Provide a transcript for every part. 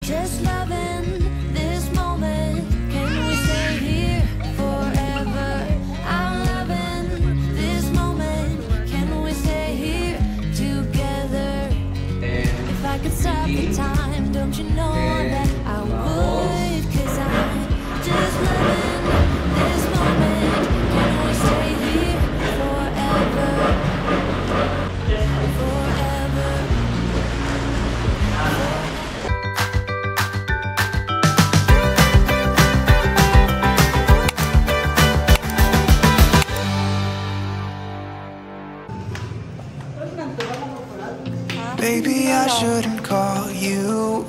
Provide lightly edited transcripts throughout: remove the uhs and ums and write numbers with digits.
just loving this moment. Can we stay here forever? I'm loving this moment. Can we stay here together? If I could stop the time, don't you know that I would? 'Cause I'm just loving this moment. Can we stay here forever? Forever. Baby, I shouldn't call you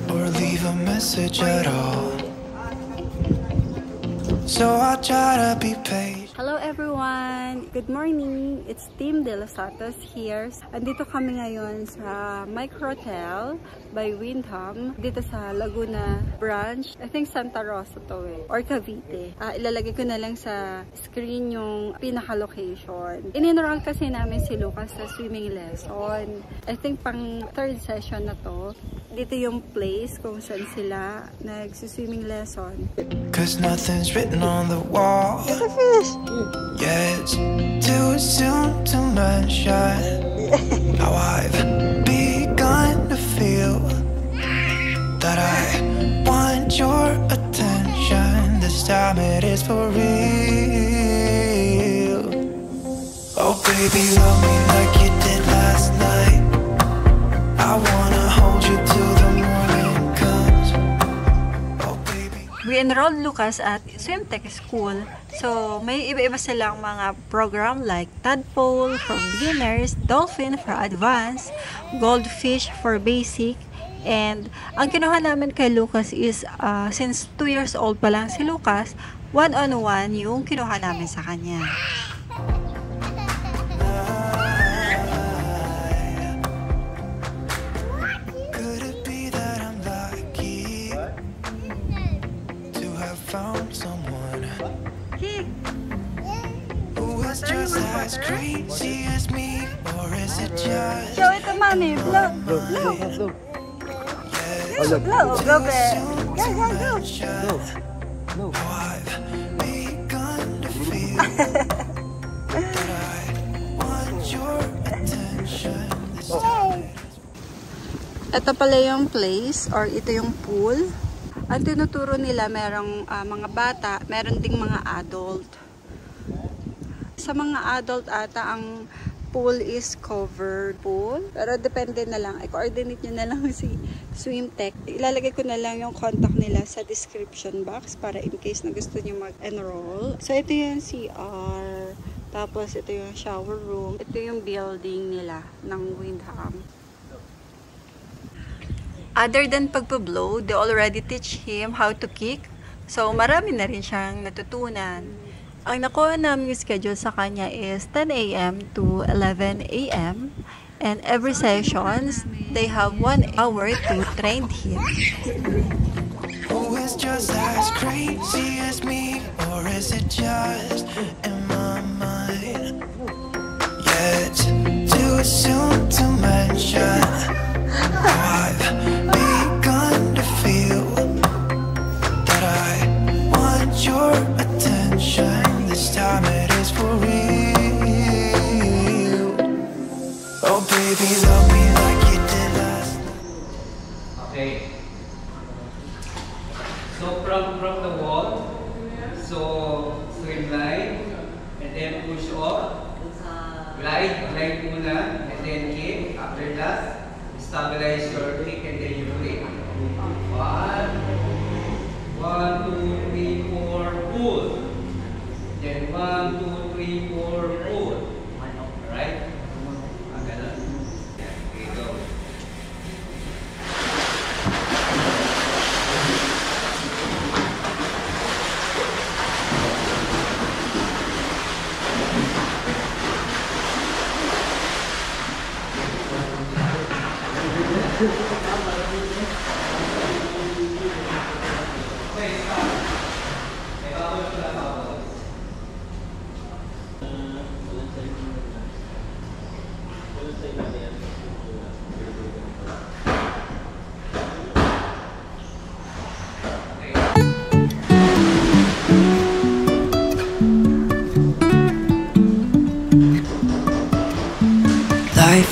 or leave a message at all. So I'll try to be patient. Hello everyone! Good morning! It's Team De Los Santos here. Andito kami ngayon sa Microtel by Windham. Dito sa Laguna branch. I think Santa Rosa to eh. Or Cavite. Ilalagay ko na lang sa screen yung pinaka-location. Ininroll kasi namin si Lucas sa swimming lesson. I think pang third session na to. Dito yung place kung saan sila nag-swimming lesson. Cause nothing's written on the wall. It's a fish! Yeah, it's too soon to mention how I've begun to feel that I want your attention. This time it is for real. Oh baby, love me like you did last night. I wanna hold you till the morning comes. Oh baby. We enrolled Lucas at Swimtech School. So, may iba-iba silang mga program like Tadpole for beginners, Dolphin for advanced, Goldfish for basic, and ang kinuha namin kay Lucas is, since 2 years old pa lang si Lucas, one-on-one yung kinuha namin sa kanya. Could it be that I'm lucky to have found someone who is just as crazy as me, or is it just Show it to mommy. Blow. Blow. Blow. Blow. Blow, babe. Go, go, go. how I've begun to feel that I want your attention this time. Ito pala yung place or ito yung pool. Ang tinuturo nila merong mga bata, meron ding mga adult. Sa mga adult ata ang pool is covered pool. Pero depende na lang. I-coordinate nyo na lang si Swimtech. Ilalagay ko na lang yung contact nila sa description box para in case na gusto nyo mag-enroll. So ito yung CR. Tapos ito yung shower room. Ito yung building nila ng Windham. Other than pagpa-blow, they already teach him how to kick. So marami na rin siyang natutunan. Ang nakuha namin yung schedule sa kanya is 10 a.m. to 11 a.m. And every sessions, they have 1 hour to train him. Who is just as crazy as me, or is it just in my mind? Yeah, it's too soon to mention how I've begun to feel that I want your attention. This time it is for real. Oh baby, love me like you did last night. Okay. So from the wall, so streamline, and then push off, glide muna, and then kick. After that, stabilize your kick and then you break. 1, 2, 3, 4, pull. Then 1, 2, 3, 4, pull. Alright? Ganun. Okay, go.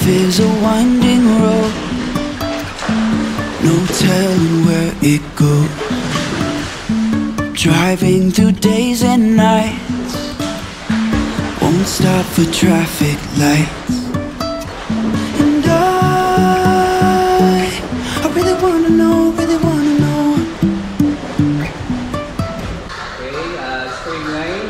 Life is a winding road, no telling where it goes. Driving through days and nights, won't stop for traffic lights. And I really wanna know, really wanna know. Okay, straight line.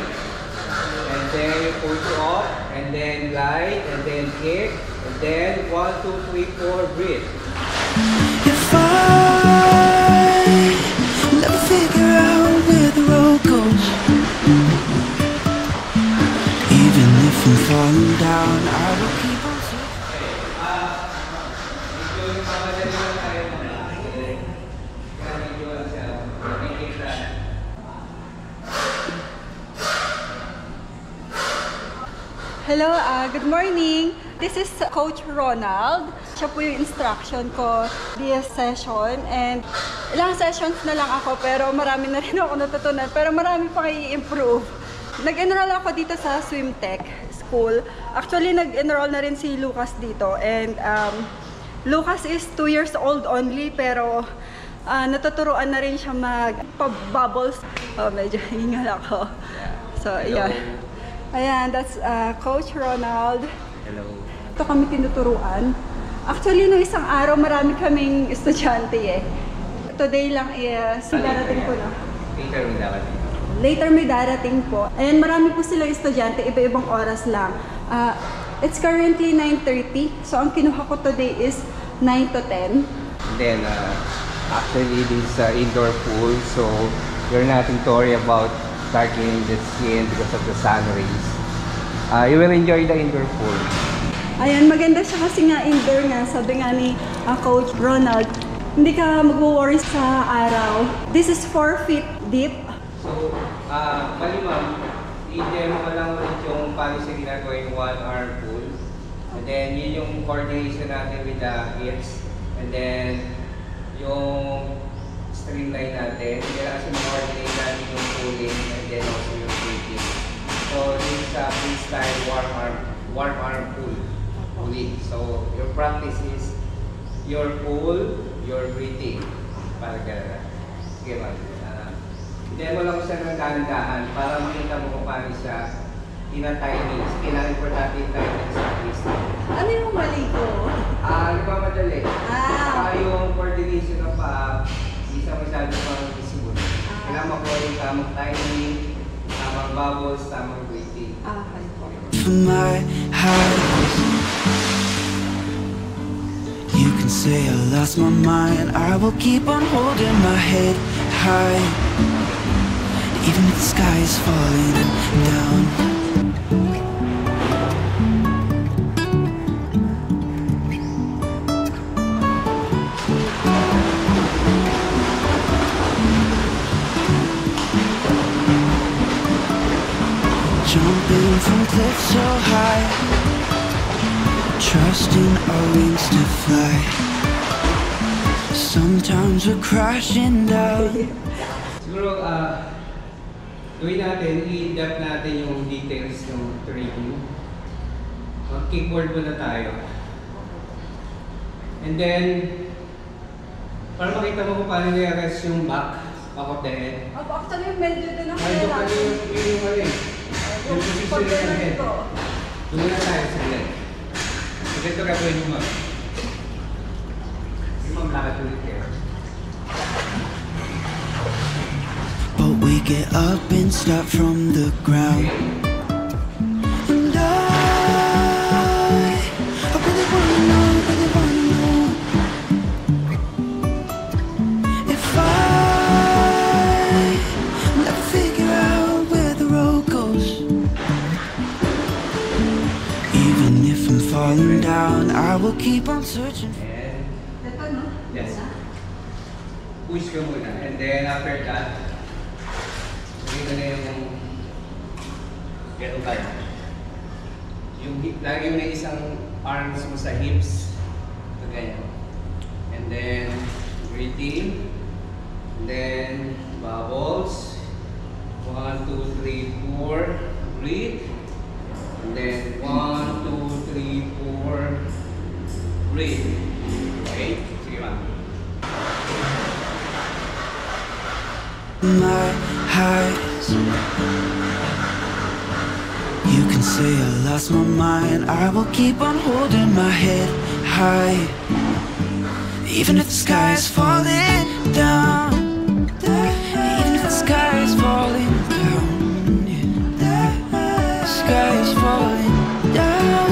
And then you push off, and then glide, and then kick, and then 1, 2, 3, 4, breathe. If I never figure out where the road goes, even if I'm falling down, I will keep on Medyo yung mamadali lang tayo muna. Kaya medyo lang siya. Makikita. Hello, good morning. This is Coach Ronald. Siya po yung instruction ko this session. And ilang sessions na lang ako pero marami na rin ako natutunan. Pero marami pang i-improve. Nag-enroll ako dito sa Swim Tech School. Actually, nag-enroll na rin si Lucas dito. And Lucas is 2 years old only pero natuturuan na rin siya mag-bubbles. Oh, medyo hingal ako. So, yeah. Ayan, that's Coach Ronald. Hello. Ito kami tinuturuan. Actually, no isang araw marami kaming estudyante eh. Today lang is darating po na. Later may darating. Later may darating po. Ayan, marami po silang estudyante, iba-ibang oras lang. It's currently 9:30. So, ang kinuha ko today is 9 to 10. And then, actually, this is indoor pool, so you're nothing to worry about darkening the skin because of the sun rays. You will enjoy the indoor pool. Ayan, maganda siya kasi nga indoor nga. Sabi nga ni Coach Ronald, hindi ka mag-worry sa araw. This is 4 feet deep. So, mali ma'am, i-demo ko lang ulit yung paano siya ginagawa yung 1-hour pool. And then, yun yung coordination natin with the hips. And then, yung streamline natin. Kaya kasi coordinate natin yung pulling and then also yung breathing. So, this is a freestyle warm arm pull. Pulling. So, your practice is your pull, your breathing. Para gano'n. Sige ma'am. Demo lang siya ng dahan-dahan para makita mo kung paano siya tina-timing. Kailangan importante yung timing sa freestyle. Ano yung mali ko? Nagmamadali. Ah. Yung coordination ng paa, hindi siya masyado pang visible. Kailangan makuha yung tamang timing, tamang bubbles, tamang breathing. for my house. You can say I lost my mind, I will keep on holding my head high, even if the sky is falling down. Jumping from cliffs so high, trusting our wings to fly. Sometimes we're crashing down. Siguro, gawin natin, i-adapt natin yung details ng training. Mag-kickboard muna tayo. And then, para makita mo kung paano nire-rest yung back of the head. Actually, medyo din ang Medyo pa yung mali. Yung position ng head. Tuloy na tayo sa head. So, dito gagawin mo ma'am. Yung ma'am, lakad ulit kayo. But we get up and start from the ground. And I really wanna know, if I never figure out where the road goes. Even if I'm falling down, I will keep on searching. And, Ito, no? yes. Push ka muna. And then after that, gawin ka na yung ganun tayo. Yung hip, lagi mo na isang arms mo sa hips. Ito ganyan. And then, breathing. And then, bubbles. 1, 2, 3, 4. Breathe. And then, 1, 2, 3, 4. breathe. Okay? Sige ma'am. My highs. You can say I lost my mind. I will keep on holding my head high, even if the sky is falling down. Even if the sky is falling down. Yeah. The sky is falling down.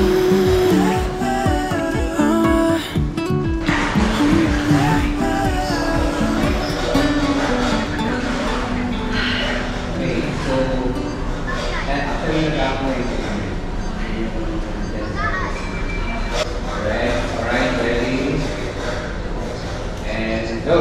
Okay, so after yung nag-amoy ito namin. Alright, ready? And go!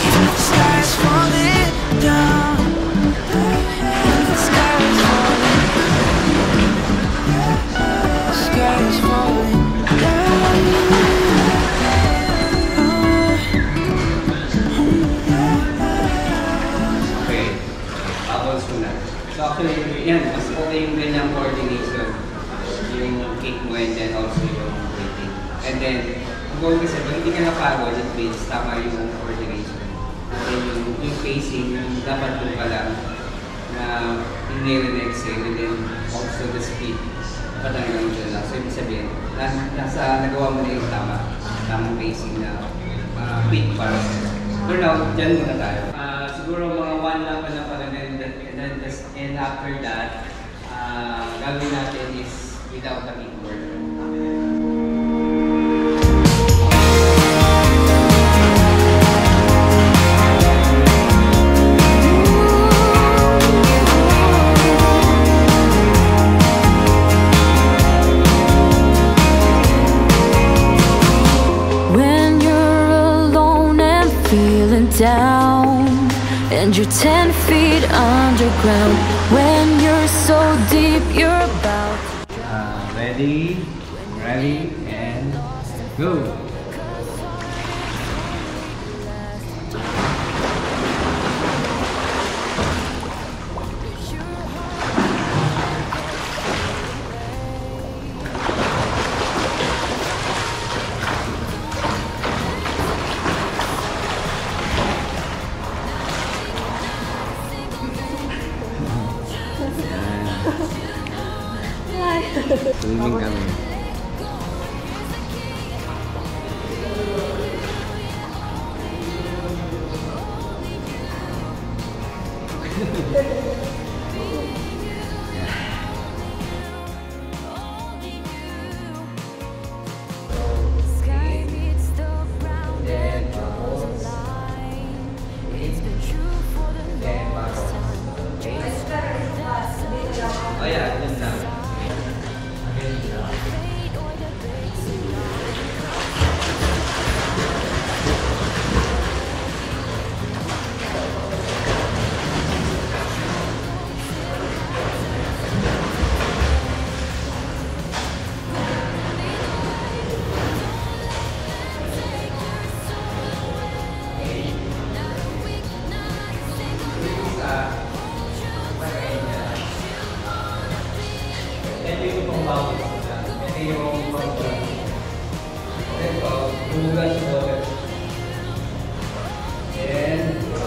Even if the sky is falling down. Even if the sky is falling. The sky is falling down. Okay, bubbles muna. So actually, yan, mas okay yung ganyang coordination. Yung kick mo and then also yung breathing. And then, ang goal kasi, pag hindi ka napagod, it means tama yung coordination. And then yung pacing, yung dapat mo pa lang na inhale and exhale, and then also the speed. Dapat lang yung dyan lang. So, ibig sabihin, nagawa mo na yung tamang pacing na beat para sa'yo. For now, dyan muna tayo. Siguro mga 1 lang pa na pala, and after that, gagawin natin is without the keyboard. When you're alone and feeling down, and you're 10 feet underground, when you're so deep you're about Ready, and go! Swimming kami. sky meets the ground and draws a line. It's been true for the longest time. Oh yeah, yun lang. Fate or the basic Ito yung pang-bawal sila. Ito yung pang-bawal. Ito, hulugan sa bawal. And, so,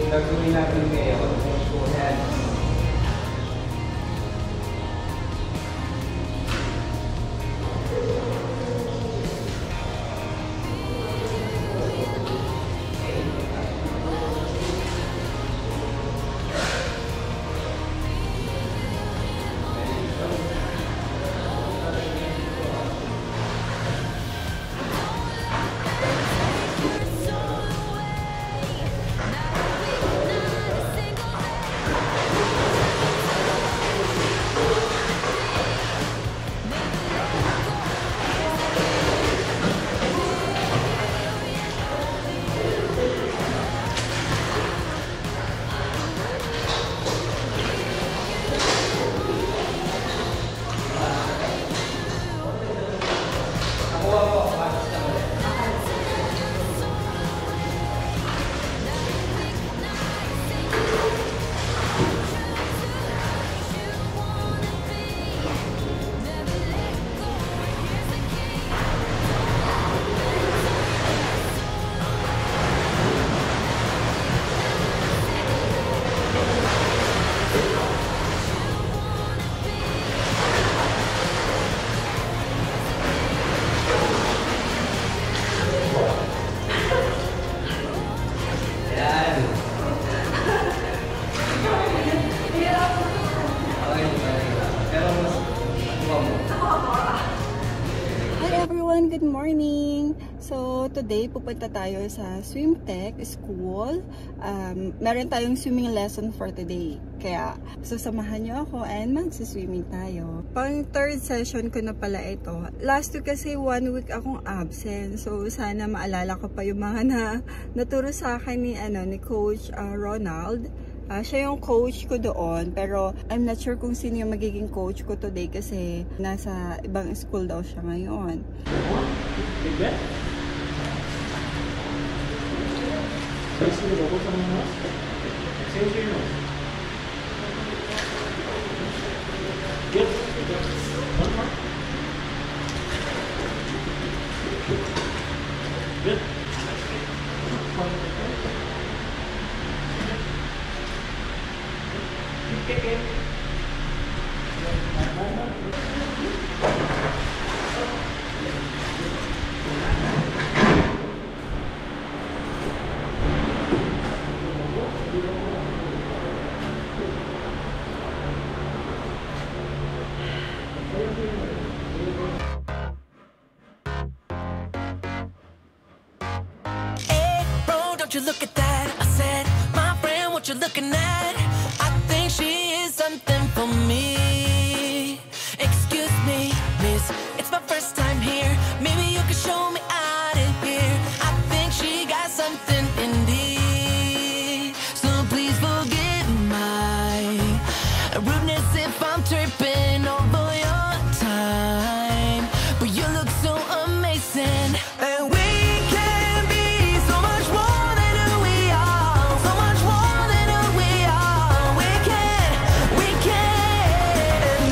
gagawin natin ngayon, two hands. Hi everyone, good morning! So today pupunta tayo sa Swim Tech School. Meron tayong swimming lesson for today. Kaya susamahan nyo ako and magsiswimming tayo. Pang third session ko na pala ito. Last week kasi 1 week akong absent. So sana maalala ko pa yung mga naturo sa akin ni Coach Ronald. Siya yung coach ko doon, pero I'm not sure kung sino yung magiging coach ko today kasi nasa ibang school daw siya ngayon. Hey, bro, don't you look at that? I said, my friend, what you looking at? I think she is something for me. Excuse me, miss, it's my first time here. Maybe you can show me out of here. I think she got something indeed. So please forgive my rudeness if I'm tripping over your time. But you look so amazing. And we can be so much more than who we are. So much more than who we are. We can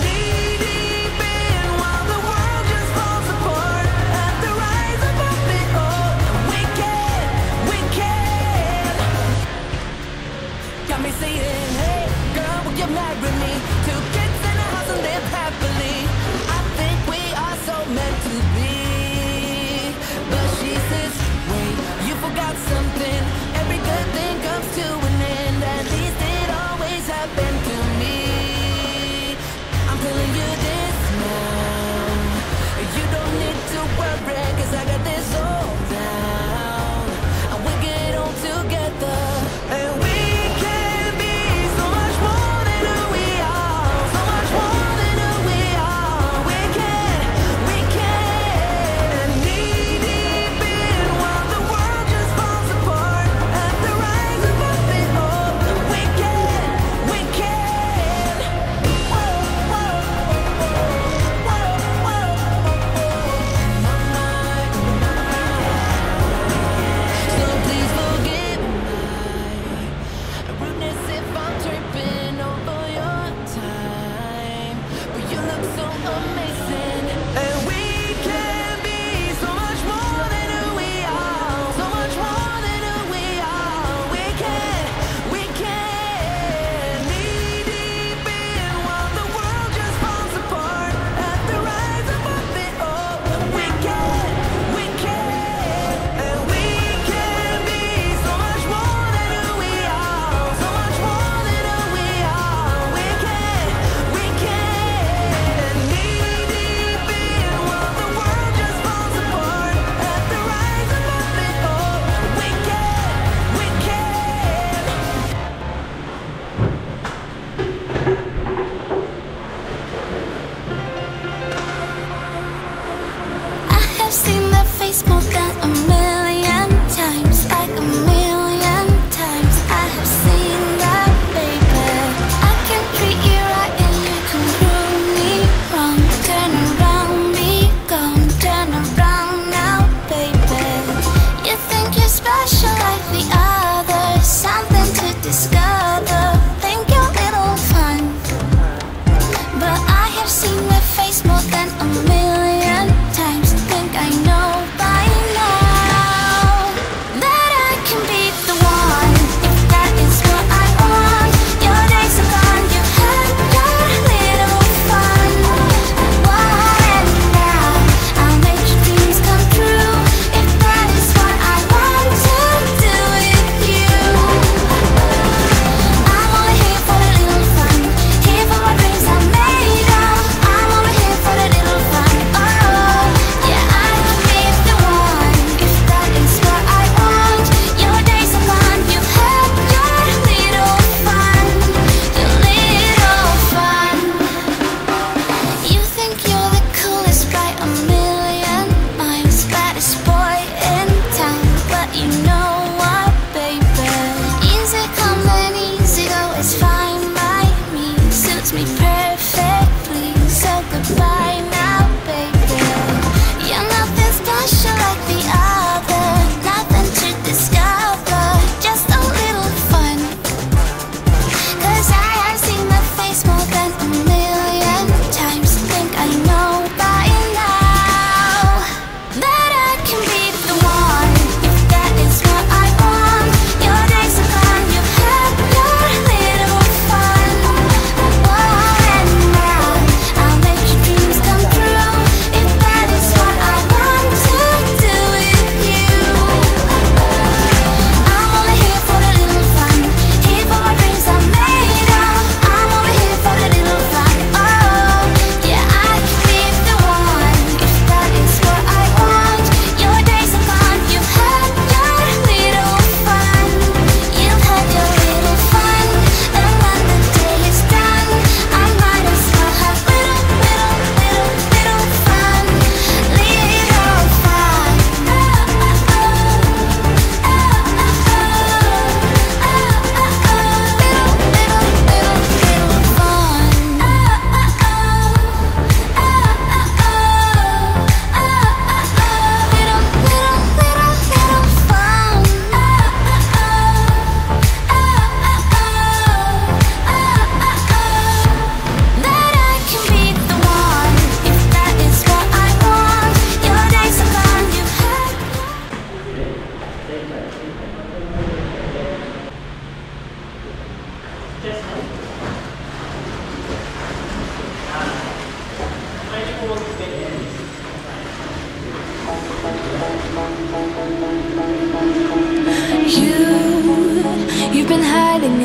knee deep in while the world just falls apart. At the rise above it all. We can. Got me saying, hey, girl, will you marry me? 2 kids in a house and live happily. I think we are so meant to be. But she says, wait, you forgot something. Every good thing comes to an end. At least it always happened to me. I'm telling you this now. You don't need to worry, 'cause I got this all down. And we get on together. And we can be so much more than who we are. So much more than who we are. We can knee deep in while the world just falls apart. At the rise above it all. We can. Whoa, whoa, so please forgive my rudeness if I'm tripping over your time. But you look so amazing. And we can be so much more than who we are. So much more than who we are. We can knee deep in while the world just falls apart. At the rise above it all. We can. And we can be so much more than who we are. So much more than who we are. We can knee deep in while the world just falls apart. At the rise above it all. We can. I have seen that face more than a million times, like a million times. I have seen that, baby. I can treat you right and you can prove me wrong. Turn around, be gone. Turn around now, baby. You think you're special like the others, something to discover. Think you're little fun, but I have seen that face more than a million times. Think I know by now.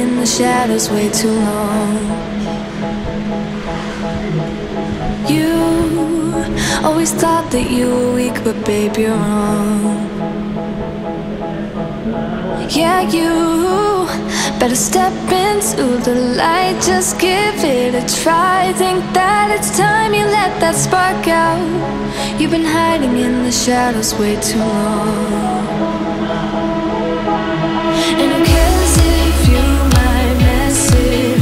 in the shadows way too long. You always thought that you were weak, but babe, you're wrong. Yeah, you better step into the light, just give it a try. Think that it's time you let that spark out. You've been hiding in the shadows way too long. And who cares if you might mess it?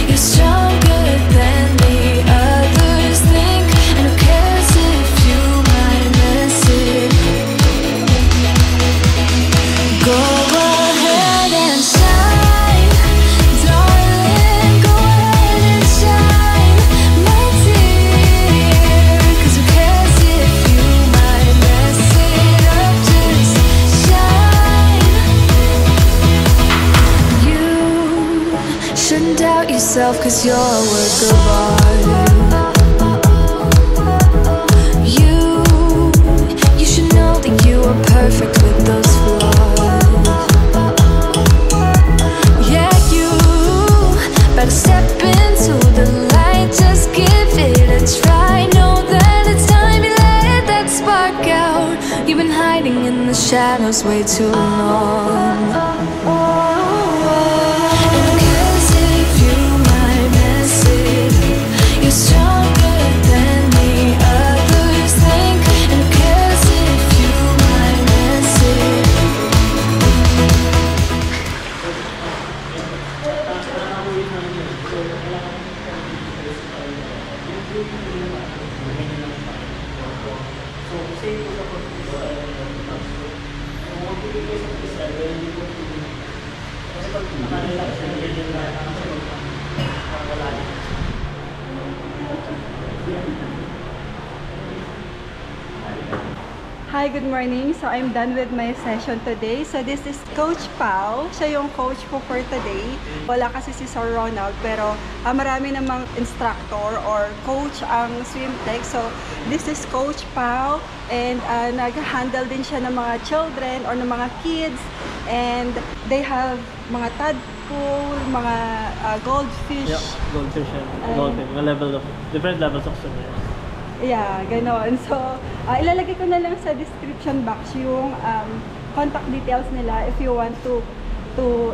You're stronger than the others think. And who cares if you might mess it? Go ahead and shine, darling. Go ahead and shine, my dear. 'Cause who cares if you might mess it up? Just shine. You shouldn't doubt yourself, 'cause you're a work of art. You should know that you are perfect with those flaws. Yeah, you better step into the light, just give it a try. Know that it's time you let that spark out. You've been hiding in the shadows way too long. And who cares if you might mess it? You're stronger than the others think. And who cares if you might mess it? Hi, good morning. So I'm done with my session today. So this is Coach Pao. Siya yung coach ko for today. Wala kasi si Sir Ronald, pero marami namang instructor or coach ang swim tech. So this is Coach Pao, and nag-handle din siya ng mga children or ng mga kids, and they have mga tadpole, mga goldfish. Yeah, goldfish and dolphin. Different levels of swimmers. Yeah, ganon. So, ilalagay ko na lang sa description box yung contact details nila. If you want to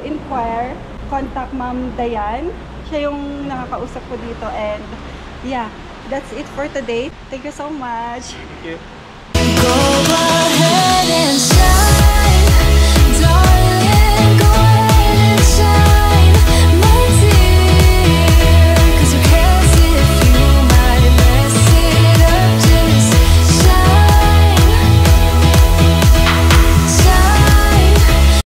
inquire, contact Ma'am Dayan. Siya yung nakakausap ko dito. And yeah, that's it for today. Thank you so much. Thank you.